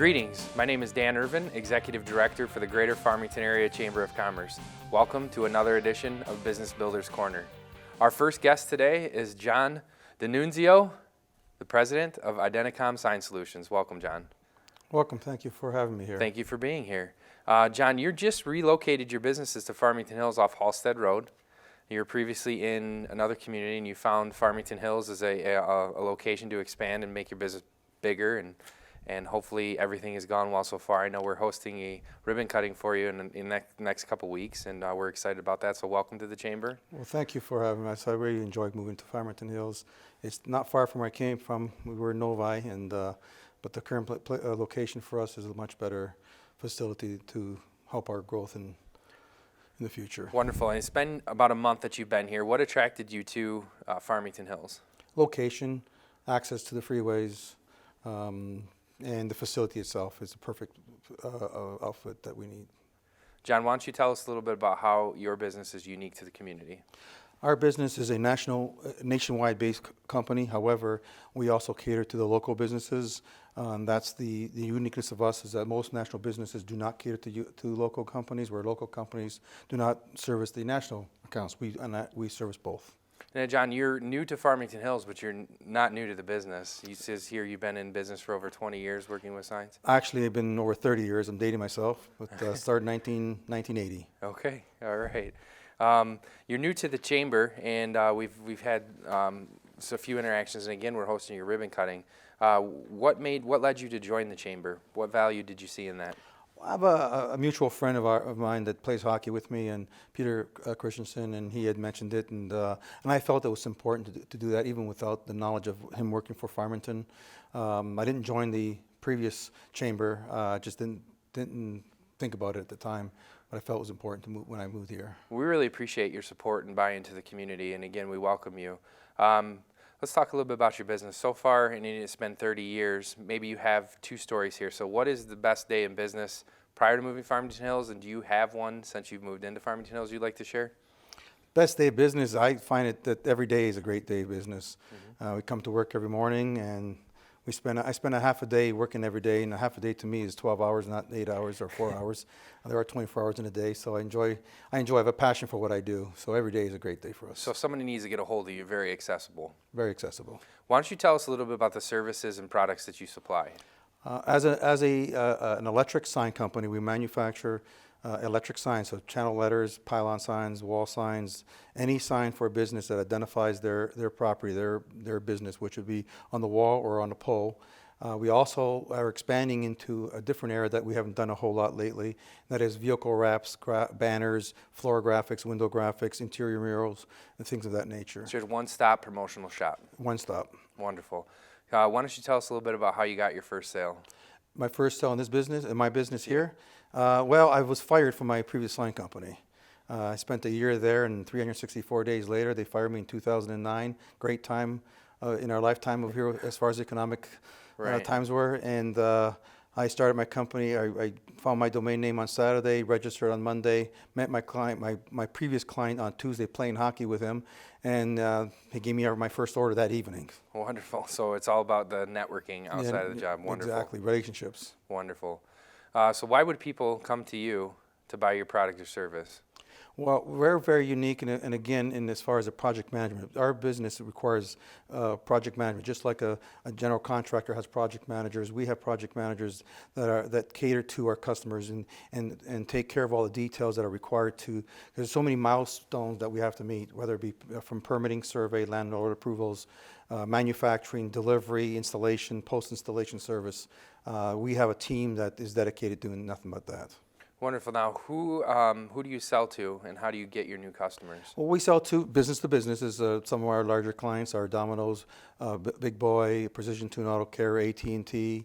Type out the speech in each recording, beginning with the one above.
Greetings, my name is Dan Irvin, Executive Director for the Greater Farmington Area Chamber of Commerce. Welcome to another edition of Business Builders Corner. Our first guest today is John D'Annunzio, the President of IDENTICOM Sign Solutions. Welcome, John. Welcome, thank you for having me here. Thank you for being here. John, you just relocated your businesses to Farmington Hills off Halstead Road. You were previously in another community and you found Farmington Hills as a location to expand and make your business bigger, and hopefully everything has gone well so far. I know we're hosting a ribbon cutting for you in the next couple weeks, and we're excited about that, so welcome to the Chamber. Well, thank you for having us. I really enjoyed moving to Farmington Hills. It's not far from where I came from. We were in Novi, but the current location for us is a much better facility to help our growth in the future. Wonderful, and it's been about a month that you've been here. What attracted you to Farmington Hills? Location, access to the freeways, and the facility itself is a perfect outfit that we need. John, why don't you tell us a little bit about how your business is unique to the community? Our business is a nationwide based company. However, we also cater to the local businesses. That's the uniqueness of us, is that most national businesses do not cater to local companies, where local companies do not service the national accounts. We service both. Now, John, you're new to Farmington Hills, but you're not new to the business. It says here you've been in business for over 20 years working with signs? Actually, I've been over 30 years. I'm dating myself, but started in 1980. Okay, all right. You're new to the Chamber, and we've had a few interactions, and again, we're hosting your ribbon cutting. What led you to join the Chamber? What value did you see in that? I have a mutual friend of mine that plays hockey with me, and Peter Christensen, and he had mentioned it, and I felt it was important to do that, even without the knowledge of him working for Farmington. I didn't join the previous chamber, just didn't think about it at the time, but I felt it was important to move when I moved here. We really appreciate your support and buy into the community, and again, we welcome you. Let's talk a little bit about your business. So far, and it's been 30 years, maybe you have two stories here. So what is the best day in business prior to moving to Farmington Hills, and do you have one since you've moved into Farmington Hills you'd like to share? Best day of business, I find it that every day is a great day of business. Mm-hmm. We come to work every morning, and I spend a half a day working every day, and a half a day to me is 12 hours, not 8 hours or 4 hours. There are 24 hours in a day, so I have a passion for what I do, so every day is a great day for us. So if somebody needs to get a hold of you, very accessible. Very accessible. Why don't you tell us a little bit about the services and products that you supply? As an electric sign company, we manufacture electric signs, so channel letters, pylon signs, wall signs, any sign for a business that identifies their property, their business, which would be on the wall or on a pole. We also are expanding into a different area that we haven't done a whole lot lately. That is vehicle wraps, banners, floor graphics, window graphics, interior murals, and things of that nature. So it's a one-stop promotional shop. One stop. Wonderful. Why don't you tell us a little bit about how you got your first sale? My first sale in my business here? Well, I was fired from my previous sign company. I spent a year there, and 364 days later, they fired me in 2009. Great time in our lifetime of here as far as economic times were. And I started my company. I found my domain name on Saturday, registered on Monday, met my client, my previous client on Tuesday, playing hockey with him, and he gave me my first order that evening. Wonderful. So it's all about the networking outside of the job. Wonderful. Exactly, relationships. Wonderful. So why would people come to you to buy your product or service? Well, we're very unique, and again, in as far as the project management, our business requires project management. Just like a general contractor has project managers, we have project managers that cater to our customers and take care of all the details that are required to. There's so many milestones that we have to meet, whether it be from permitting, survey, landlord approvals, manufacturing, delivery, installation, post-installation service. We have a team that is dedicated to doing nothing but that. Wonderful. Now, who do you sell to, and how do you get your new customers? Well, we sell to businesses. Some of our larger clients are Domino's, Big Boy, Precision Tune Auto Care, AT&T,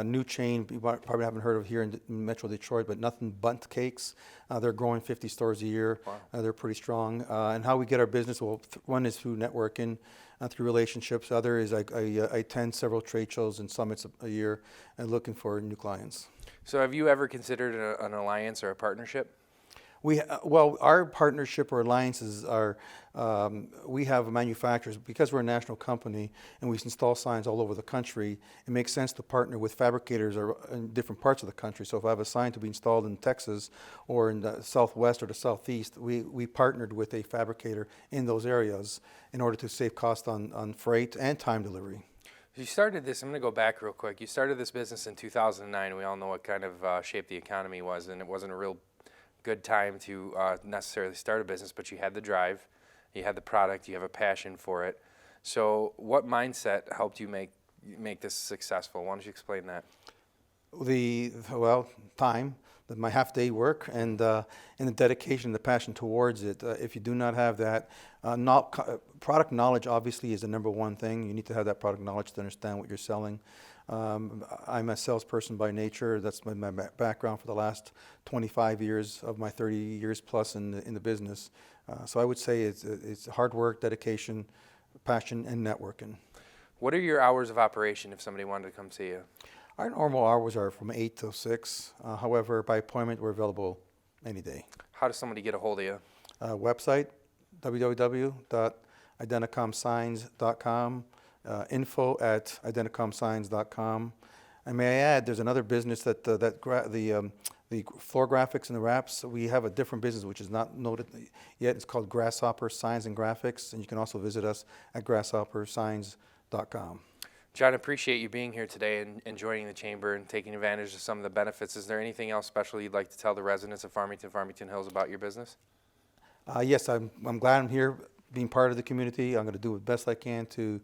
new chain you probably haven't heard of here in Metro Detroit, but Nothing Bundt Cakes. They're growing 50 stores a year. Wow. They're pretty strong. And how we get our business, well, one is through networking, through relationships. Other is I attend several trade shows and summits a year and looking for new clients. So have you ever considered an alliance or a partnership? Well, our partnership or alliances are, we have manufacturers, because we're a national company and we install signs all over the country, it makes sense to partner with fabricators in different parts of the country. So if I have a sign to be installed in Texas or in the Southwest or the Southeast, we partnered with a fabricator in those areas in order to save cost on freight and time delivery. You started this, I'm going to go back real quick. You started this business in 2009. We all know what kind of shape the economy was, and it wasn't a real good time to necessarily start a business, but you had the drive, you had the product, you have a passion for it. So what mindset helped you make this successful? Why don't you explain that? Time, my half-day work, and the dedication, the passion towards it. If you do not have that, product knowledge obviously is the number one thing. You need to have that product knowledge to understand what you're selling. I'm a salesperson by nature. That's my background for the last 25 years of my 30 years plus in the business. So I would say it's hard work, dedication, passion, and networking. What are your hours of operation if somebody wanted to come see you? Our normal hours are from 8 to 6. However, by appointment, we're available any day. How does somebody get a hold of you? Website, www.IDENTICOMsigns.com. info@IDENTICOMsigns.com. And may I add, there's another business that the floor graphics and the wraps. We have a different business which is not noted yet. It's called Grasshopper Signs and Graphics, and you can also visit us at grasshoppersigns.com. John, appreciate you being here today and joining the chamber and taking advantage of some of the benefits. Is there anything else special you'd like to tell the residents of Farmington Hills about your business? Yes, I'm glad I'm here, being part of the community. I'm going to do the best I can to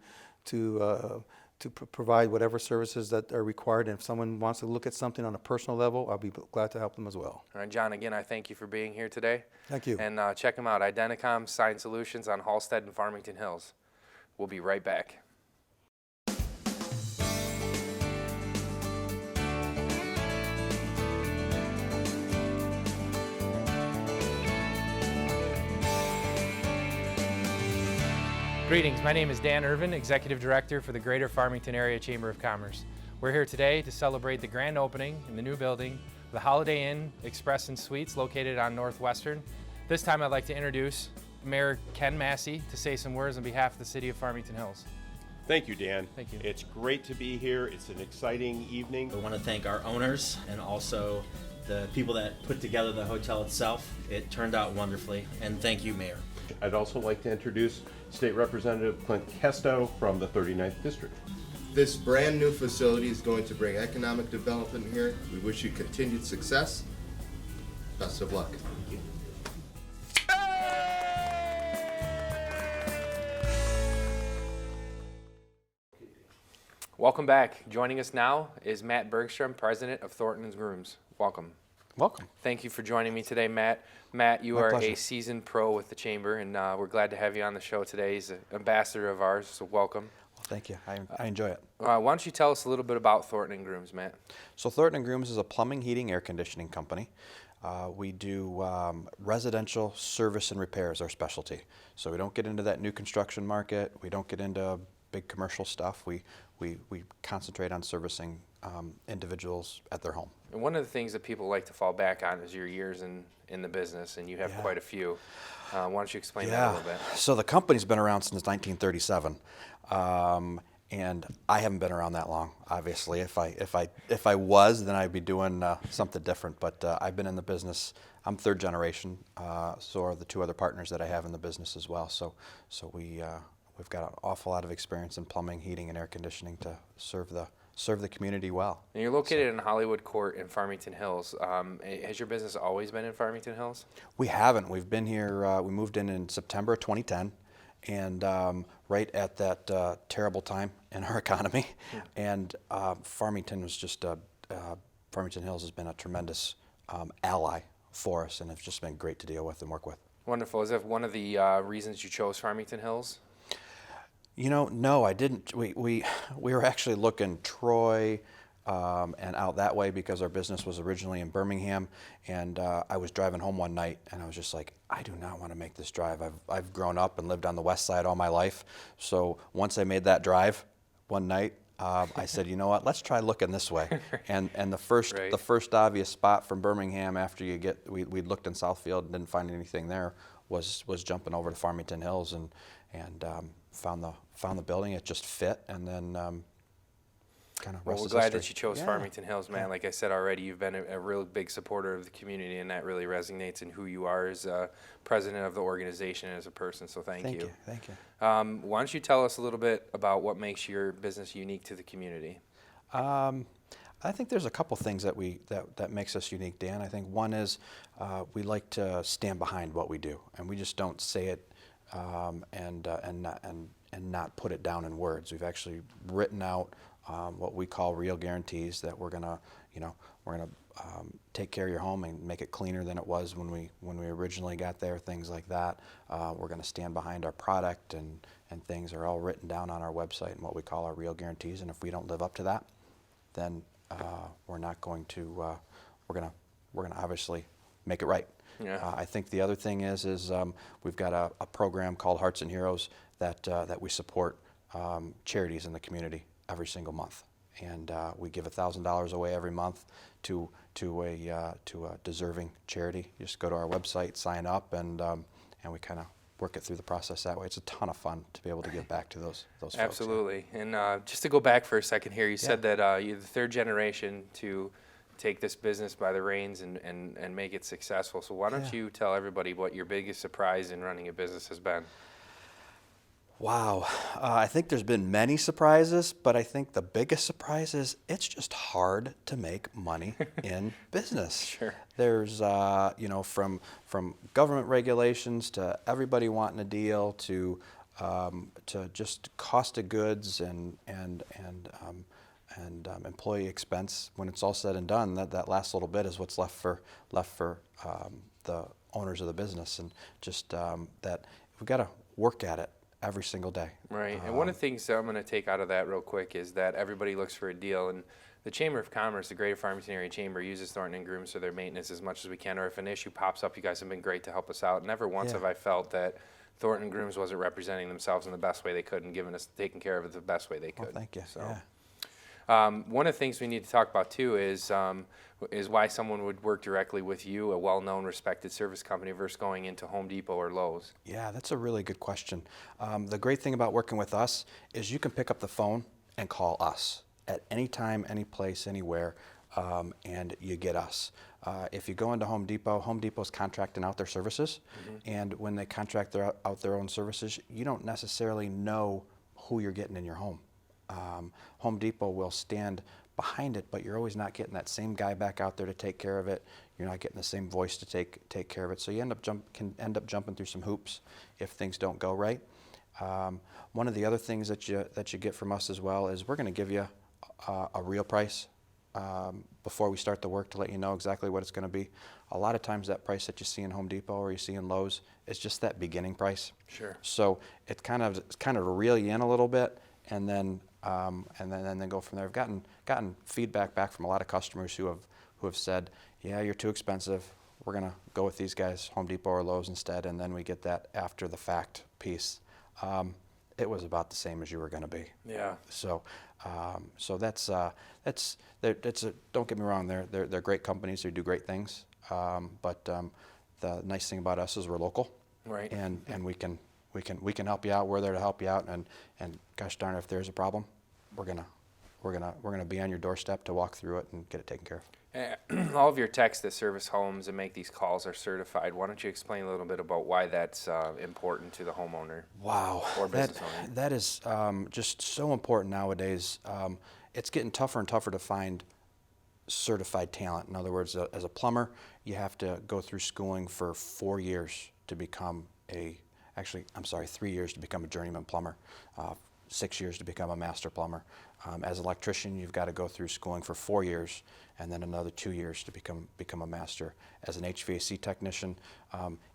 provide whatever services that are required. And if someone wants to look at something on a personal level, I'll be glad to help them as well. All right, John, again, I thank you for being here today. Thank you. And check them out, IDENTICOM Sign Solutions on Halsted and Farmington Hills. We'll be right back. Greetings, my name is Dan Irvin, Executive Director for the Greater Farmington Area Chamber of Commerce. We're here today to celebrate the grand opening in the new building of the Holiday Inn Express and Suites located on Northwestern. This time I'd like to introduce Mayor Ken Massey to say some words on behalf of the City of Farmington Hills. Thank you, Dan. Thank you. It's great to be here. It's an exciting evening. I want to thank our owners and also the people that put together the hotel itself. It turned out wonderfully, and thank you, Mayor. I'd also like to introduce State Representative Clint Kesto from the 39th District. This brand new facility is going to bring economic development here. We wish you continued success. Best of luck. Thank you. Welcome back. Joining us now is Matt Bergstrom, President of Thorntons Rooms. Welcome. Welcome. Thank you for joining me today, Matt. Matt, you are pleasure. a seasoned pro with the Chamber, and we're glad to have you on the show today. He's an ambassador of ours, so welcome. Well, thank you. I enjoy it. Why don't you tell us a little bit about Thornton Grooms, Matt? So Thornton Grooms is a plumbing, heating, air conditioning company. We do residential service and repairs, our specialty. So we don't get into that new construction market. We don't get into big commercial stuff. We concentrate on servicing individuals at their home. And one of the things that people like to fall back on is your years in the business, and you have quite a few. Why don't you explain that a little bit? So the company's been around since 1937, and I haven't been around that long. Obviously, if I was, then I'd be doing something different. But I've been in the business. I'm third generation. So are the two other partners that I have in the business as well. So we've got an awful lot of experience in plumbing, heating, and air conditioning to serve the community well. And you're located in Hollywood Court in Farmington Hills. Has your business always been in Farmington Hills? We haven't. We've been here. We moved in September of 2010, and right at that terrible time in our economy. And Farmington was just Farmington Hills has been a tremendous ally for us, and it's just been great to deal with and work with. Wonderful. Is that one of the reasons you chose Farmington Hills? You know, no, I didn't. We were actually looking Troy and out that way because our business was originally in Birmingham, and I was driving home one night and I was just like, I do not want to make this drive. I've grown up and lived on the west side all my life, so once I made that drive one night, I said, you know what, let's try looking this way. And the Right. first obvious spot from Birmingham after we looked in Southfield and didn't find anything there was jumping over to Farmington Hills and found the building. It just fit, and then kind of Well, rest we're is glad history. that you chose Yeah. Farmington Hills, man. Like I said already, you've been a real big supporter of the community, and that really resonates in who you are as president of the organization and as a person. So thank you. Thank you. Why don't you tell us a little bit about what makes your business unique to the community? I think there's a couple things that makes us unique, Dan. I think one is we like to stand behind what we do, and we just don't say it and not put it down in words. We've actually written out what we call real guarantees that we're gonna take care of your home and make it cleaner than it was when we originally got there. Things like that. We're gonna stand behind our product, and things are all written down on our website and what we call our real guarantees. And if we don't live up to that, then we're not going to. We're gonna obviously make it right. Yeah. I think the other thing is we've got a program called Hearts and Heroes that we support charities in the community every single month, and we give $1,000 away every month to a deserving charity. You just go to our website, sign up, and we kind of work it through the process that way. It's a ton of fun to be able to give back to those folks. Absolutely. And just to go back for a second here, you said that you're the third generation to take this business by the reins and make it successful. So why don't you tell everybody what your biggest surprise in running a business has been? Wow. I think there's been many surprises, but I think the biggest surprise is it's just hard to make money in business. Sure. There's, from government regulations to everybody wanting a deal to just cost of goods and employee expense. When it's all said and done, that last little bit is what's left for the owners of the business, and just that we've got to work at it every single day. Right. And one of the things that I'm going to take out of that real quick is that everybody looks for a deal. And the Chamber of Commerce, the Greater Farmington Area Chamber, uses Thornton Grooms for their maintenance as much as we can. Or if an issue pops up, you guys have been great to help us out. Never once have I felt that Thornton Grooms wasn't representing themselves in the best way they could and taking care of it the best way they could. Well, thank you. So. Yeah. One of the things we need to talk about too is why someone would work directly with you, a well-known, respected service company, versus going into Home Depot or Lowe's. Yeah, that's a really good question. The great thing about working with us is you can pick up the phone and call us at any time, any place, anywhere, and you get us. If you go into Home Depot's contracting out their services, and when they contract out their own services, you don't necessarily know who you're getting in your home. Home Depot will stand behind it, but you're always not getting that same guy back out there to take care of it. You're not getting the same voice to take care of it. So you can end up jumping through some hoops if things don't go right. One of the other things that you get from us as well is we're going to give you a real price before we start the work to let you know exactly what it's going to be. A lot of times that price that you see in Home Depot or you see in Lowe's is just that beginning price. Sure. So it's kind of to reel you in a little bit, and then go from there. I've gotten feedback back from a lot of customers who have said, yeah, you're too expensive. We're gonna go with these guys, Home Depot or Lowe's instead, and then we get that after the fact piece. It was about the same as you were gonna be. Yeah. So that's don't get me wrong. They're great companies who do great things. But the nice thing about us is we're local. Right. And we can help you out. We're there to help you out. And gosh darn it, if there's a problem, we're gonna be on your doorstep to walk through it and get it taken care of. All of your techs that service homes and make these calls are certified. Why don't you explain a little bit about why that's important to the homeowner? Wow, or business owner? That is just so important nowadays. It's getting tougher and tougher to find certified talent. In other words, as a plumber, you have to go through schooling for 4 years to become 3 years to become a journeyman plumber, 6 years to become a master plumber. As an electrician, you've got to go through schooling for 4 years and then another 2 years to become a master. As an HVAC technician,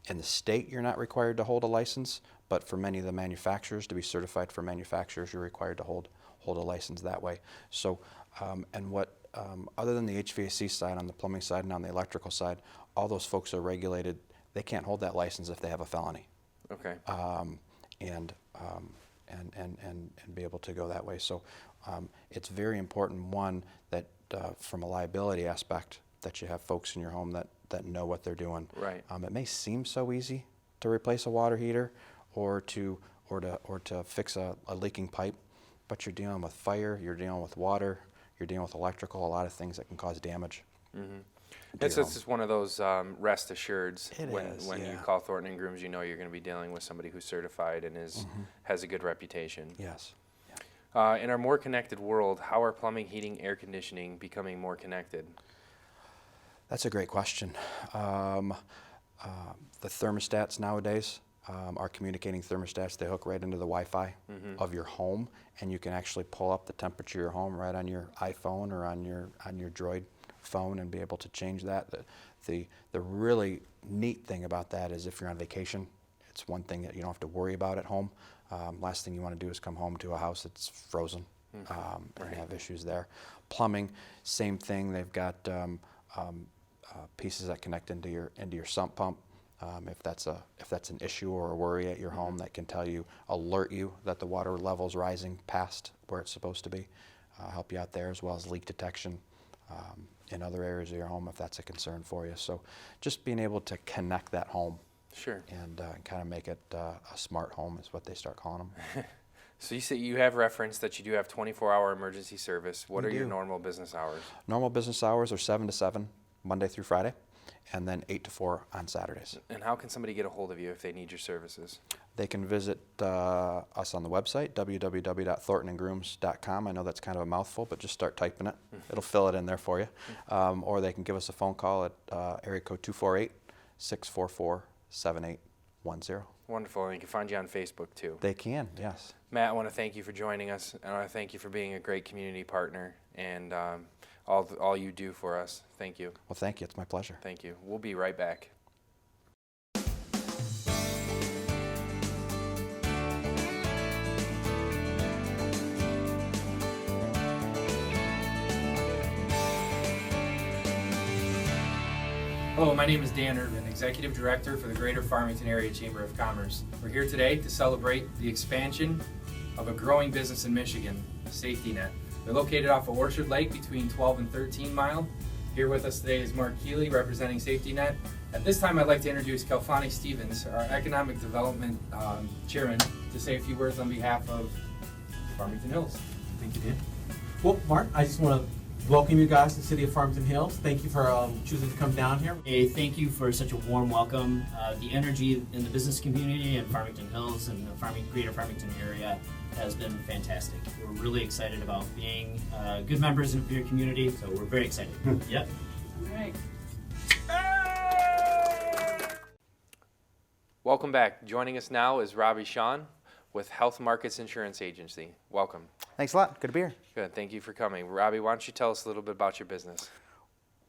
in the state, you're not required to hold a license, but for many of the manufacturers, to be certified for manufacturers, you're required to hold a license that way. So, other than the HVAC side, on the plumbing side and on the electrical side, all those folks are regulated. They can't hold that license if they have a felony. Okay. and be able to go that way. So it's very important, one, that from a liability aspect, that you have folks in your home that know what they're doing. Right. It may seem so easy to replace a water heater or to fix a leaking pipe, but you're dealing with fire, you're dealing with water, you're dealing with electrical, a lot of things that can cause damage. It's just one of those rest assureds. It when is, when you yeah. call Thornton Grooms, you know you're going to be dealing with somebody who's certified and has a good reputation. Yes. In our more connected world, how are plumbing, heating, air conditioning becoming more connected? That's a great question. The thermostats nowadays are communicating thermostats. They hook right into the Wi-Fi of your home, and you can actually pull up the temperature of your home right on your iPhone or on your Droid phone and be able to change that. The really neat thing about that is if you're on vacation, it's one thing that you don't have to worry about at home. Last thing you want to do is come home to a house that's frozen and have issues there. Plumbing, same thing. They've got pieces that connect into your sump pump. If that's an issue or a worry at your home, that can alert you that the water level is rising past where it's supposed to be. Help you out there, as well as leak detection in other areas of your home if that's a concern for you. So just being able to connect that home. Sure. And kind of make it a smart home is what they start calling them. So you say you have referenced that you do have 24-hour emergency service. What We are your do. normal business hours? Normal business hours are 7 to 7, Monday through Friday, and then 8 to 4 on Saturdays. And how can somebody get a hold of you if they need your services? They can visit us on the website, www.thorntongrooms.com. I know that's kind of a mouthful, but just start typing it. It'll fill it in there for you. Or they can give us a phone call at area code 248-644-7810. Wonderful. And you can find you on Facebook, too. They can, yes. Matt, I want to thank you for joining us, and I want to thank you for being a great community partner and all you do for us. Thank you. Well, thank you. It's my pleasure. Thank you. We'll be right back. Hello, my name is Dan Irvin, Executive Director for the Greater Farmington Area Chamber of Commerce. We're here today to celebrate the expansion of a growing business in Michigan, Safety Net. They're located off of Orchard Lake between 12 and 13 Mile. Here with us today is Mark Keeley representing Safety Net. At this time, I'd like to introduce Kelfani Stevens, our Economic Development Chairman, to say a few words on behalf of Farmington Hills. Thank you, Dan. Well, Mark, I just want to welcome you guys to the city of Farmington Hills. Thank you for choosing to come down here. Hey, thank you for such a warm welcome. The energy in the business community in Farmington Hills and the greater Farmington area has been fantastic. We're really excited about being good members of your community, so we're very excited. Yep. All right. Welcome back. Joining us now is Robbie Shawn with Health Markets Insurance Agency. Welcome. Thanks a lot. Good to be here. Good. Thank you for coming. Robbie, why don't you tell us a little bit about your business?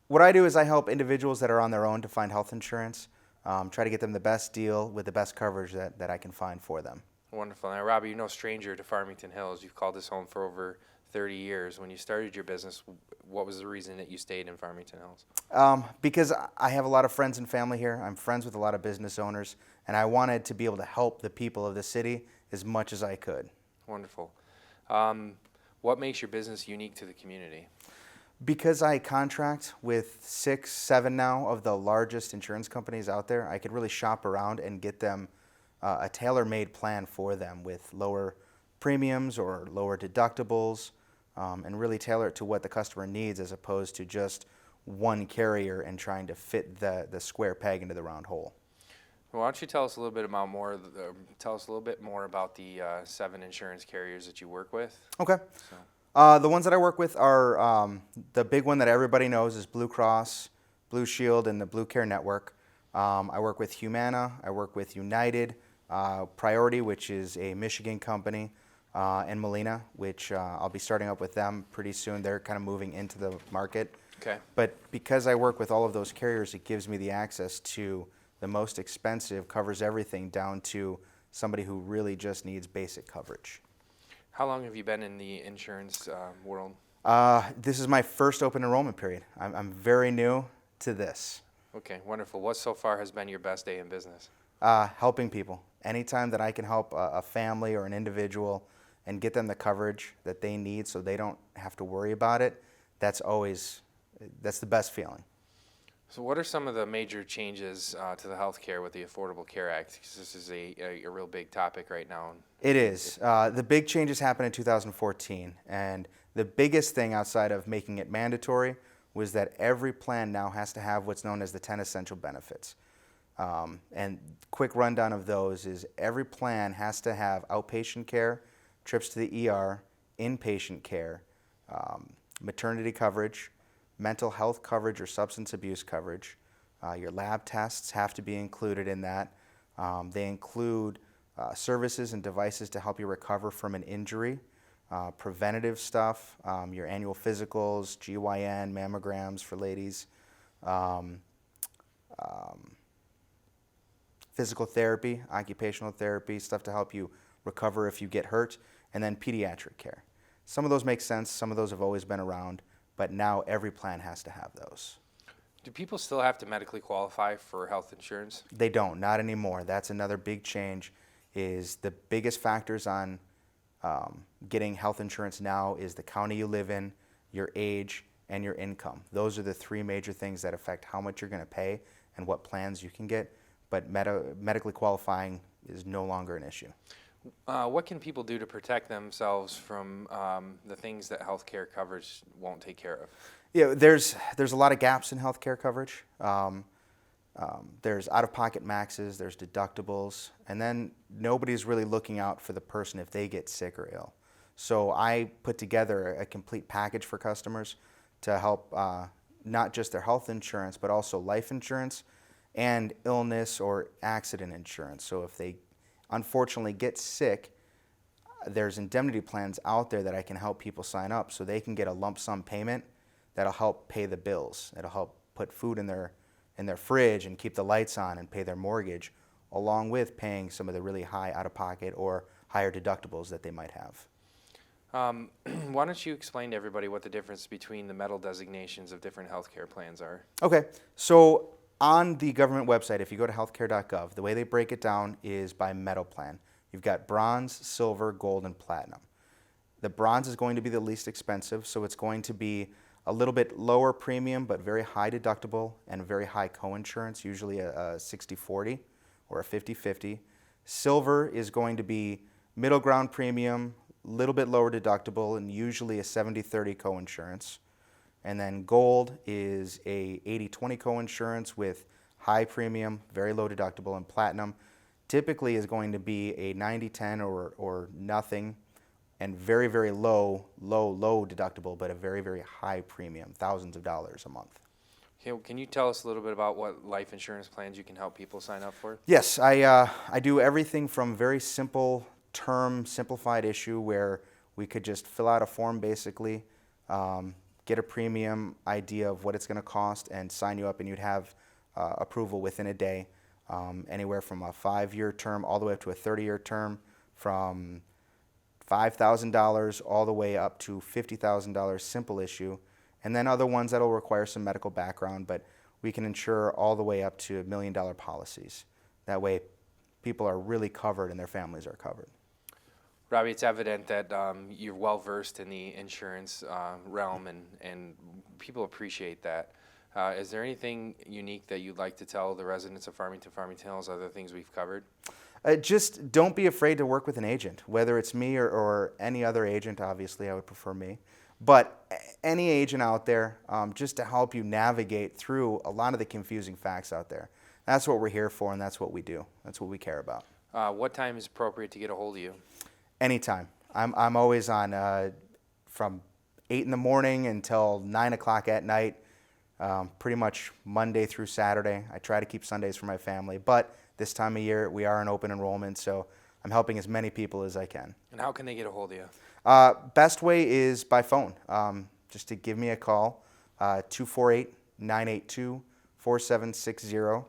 What I do is I help individuals that are on their own to find health insurance, try to get them the best deal with the best coverage that I can find for them. Wonderful. Now, Robbie, you're no stranger to Farmington Hills. You've called this home for over 30 years. When you started your business, what was the reason that you stayed in Farmington Hills? Because I have a lot of friends and family here. I'm friends with a lot of business owners, and I wanted to be able to help the people of the city as much as I could. Wonderful. What makes your business unique to the community? Because I contract with 6, 7 now of the largest insurance companies out there, I could really shop around and get them a tailor-made plan for them with lower premiums or lower deductibles, and really tailor it to what the customer needs as opposed to just one carrier and trying to fit the square peg into the round hole. Well, why don't you tell us a little bit about more about the 7 insurance carriers that you work with? Okay. The ones that I work with are the big one that everybody knows is Blue Cross, Blue Shield, and the Blue Care Network. I work with Humana. I work with United, Priority, which is a Michigan company, and Molina, which I'll be starting up with them pretty soon. They're kind of moving into the market. Okay. But because I work with all of those carriers, it gives me the access to the most expensive, covers everything down to somebody who really just needs basic coverage. How long have you been in the insurance world? This is my first open enrollment period. I'm very new to this. Okay, wonderful. What so far has been your best day in business? Helping people Anytime that I can help a family or an individual and get them the coverage that they need so they don't have to worry about it, that's the best feeling. So what are some of the major changes to the healthcare with the Affordable Care Act? Because this is a real big topic right now. It is. The big changes happened in 2014, and the biggest thing outside of making it mandatory was that every plan now has to have what's known as the 10 essential benefits. And quick rundown of those is every plan has to have outpatient care, trips to the ER, inpatient care, maternity coverage, mental health coverage or substance abuse coverage. Your lab tests have to be included in that. They include services and devices to help you recover from an injury, preventative stuff, your annual physicals, GYN, mammograms for ladies, physical therapy, occupational therapy, stuff to help you recover if you get hurt, and then pediatric care. Some of those make sense, some of those have always been around, but now every plan has to have those. Do people still have to medically qualify for health insurance? They don't, not anymore. That's another big change, is the biggest factors on getting health insurance now is the county you live in, your age, and your income. Those are the three major things that affect how much you're going to pay and what plans you can get, but medically qualifying is no longer an issue. What can people do to protect themselves from the things that healthcare coverage won't take care of? Yeah, there's a lot of gaps in healthcare coverage. There's out-of-pocket maxes, there's deductibles, and then nobody's really looking out for the person if they get sick or ill. So I put together a complete package for customers to help not just their health insurance, but also life insurance and illness or accident insurance. So if they unfortunately get sick, there's indemnity plans out there that I can help people sign up so they can get a lump sum payment that'll help pay the bills. It'll help put food in their fridge and keep the lights on and pay their mortgage, along with paying some of the really high out-of-pocket or higher deductibles that they might have. Why don't you explain to everybody what the difference between the metal designations of different healthcare plans are? Okay, so on the government website, if you go to healthcare.gov, the way they break it down is by metal plan. You've got bronze, silver, gold, and platinum. The bronze is going to be the least expensive, so it's going to be a little bit lower premium, but very high deductible and very high coinsurance, usually a 60-40 or a 50-50. Silver is going to be middle ground premium, a little bit lower deductible, and usually a 70-30 coinsurance. And then gold is a 80-20 coinsurance with high premium, very low deductible, and platinum typically is going to be a 90-10 or nothing, and very, very low deductible, but a very, very high premium, thousands of dollars a month. Okay, can you tell us a little bit about what life insurance plans you can help people sign up for? Yes, I do everything from very simple term, simplified issue where we could just fill out a form basically, get a premium idea of what it's going to cost, and sign you up, and you'd have approval within a day, anywhere from a 5-year term all the way up to a 30-year term, from $5,000 all the way up to $50,000 simple issue, and then other ones that'll require some medical background, but we can insure all the way up to $1 million policies. That way people are really covered and their families are covered. Robbie, it's evident that you're well versed in the insurance realm, and people appreciate that. Is there anything unique that you'd like to tell the residents of Farmington Hills, other things we've covered? Just don't be afraid to work with an agent, whether it's me or any other agent. Obviously, I would prefer me. But any agent out there, just to help you navigate through a lot of the confusing facts out there. That's what we're here for, and that's what we do. That's what we care about. What time is appropriate to get a hold of you? Anytime. I'm always on from 8 in the morning until 9 o'clock at night, pretty much Monday through Saturday. I try to keep Sundays for my family, but this time of year we are in open enrollment, so I'm helping as many people as I can. And how can they get a hold of you? Best way is by phone. Just to give me a call, 248-982-4760.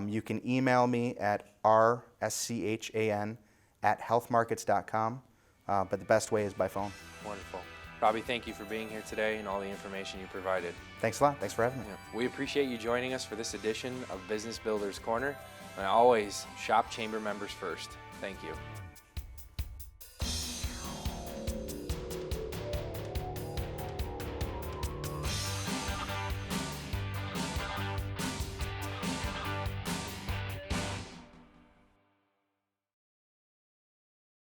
You can email me at rschan@healthmarkets.com, but the best way is by phone. Wonderful. Robbie, thank you for being here today and all the information you provided. Thanks a lot. Thanks for having me. We appreciate you joining us for this edition of Business Builders Corner. And always shop chamber members first. Thank you.